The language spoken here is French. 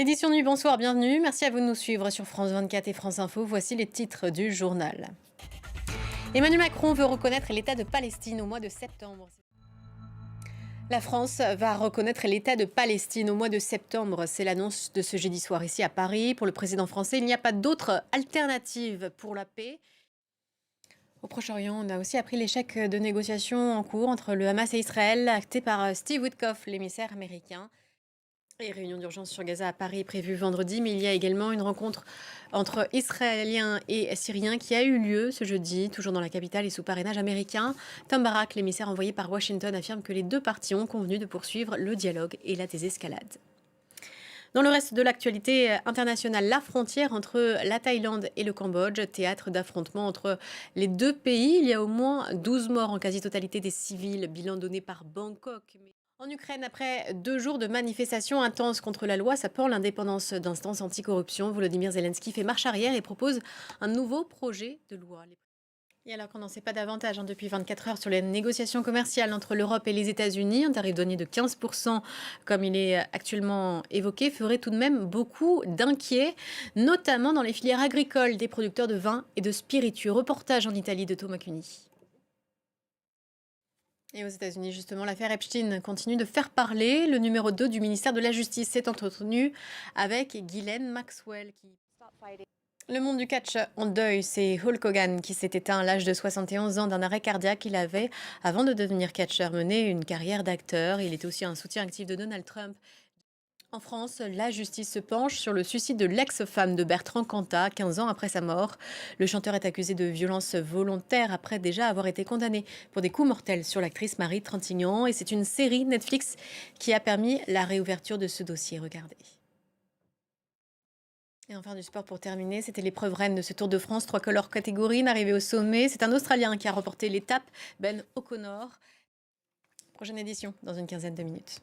Édition Nuit, bonsoir, bienvenue. Merci à vous de nous suivre sur France 24 et France Info. Voici les titres du journal. Emmanuel Macron veut reconnaître l'État de Palestine au mois de septembre. La France va reconnaître l'État de Palestine au mois de septembre. C'est l'annonce de ce jeudi soir ici à Paris. Pour le président français, il n'y a pas d'autre alternative pour la paix. Au Proche-Orient, on a aussi appris l'échec de négociations en cours entre le Hamas et Israël, acté par Steve Witkoff, l'émissaire américain. Et réunion d'urgence sur Gaza à Paris est prévue vendredi, mais il y a également une rencontre entre Israéliens et Syriens qui a eu lieu ce jeudi, toujours dans la capitale et sous parrainage américain. Tom Barak, l'émissaire envoyé par Washington, affirme que les deux parties ont convenu de poursuivre le dialogue et la désescalade. Dans le reste de l'actualité internationale, la frontière entre la Thaïlande et le Cambodge, théâtre d'affrontements entre les deux pays. Il y a au moins 12 morts en quasi-totalité des civils, bilan donné par Bangkok. En Ukraine, après 2 jours de manifestations intenses contre la loi sapant l'indépendance d'instances anticorruption, Volodymyr Zelensky fait marche arrière et propose un nouveau projet de loi. Et alors qu'on n'en sait pas davantage depuis 24 heures sur les négociations commerciales entre l'Europe et les États-Unis, un tarif douanier de 15%, comme il est actuellement évoqué, ferait tout de même beaucoup d'inquiets, notamment dans les filières agricoles des producteurs de vin et de spiritueux. Reportage en Italie de Thomas Cuny. Et aux États-Unis, justement, l'affaire Epstein continue de faire parler. Le numéro 2 du ministère de la Justice s'est entretenu avec Ghislaine Maxwell. Le monde du catch en deuil, c'est Hulk Hogan qui s'est éteint à l'âge de 71 ans d'un arrêt cardiaque. Il avait, avant de devenir catcheur, mené une carrière d'acteur. Il était aussi un soutien actif de Donald Trump. En France, la justice se penche sur le suicide de l'ex-femme de Bertrand Cantat, 15 ans après sa mort. Le chanteur est accusé de violence volontaire après déjà avoir été condamné pour des coups mortels sur l'actrice Marie Trintignant. Et c'est une série Netflix qui a permis la réouverture de ce dossier. Regardez. Et enfin du sport pour terminer, c'était l'épreuve reine de ce Tour de France, 3 colors catégories, arrivé au sommet. C'est un Australien qui a remporté l'étape, Ben O'Connor. Prochaine édition dans une quinzaine de minutes.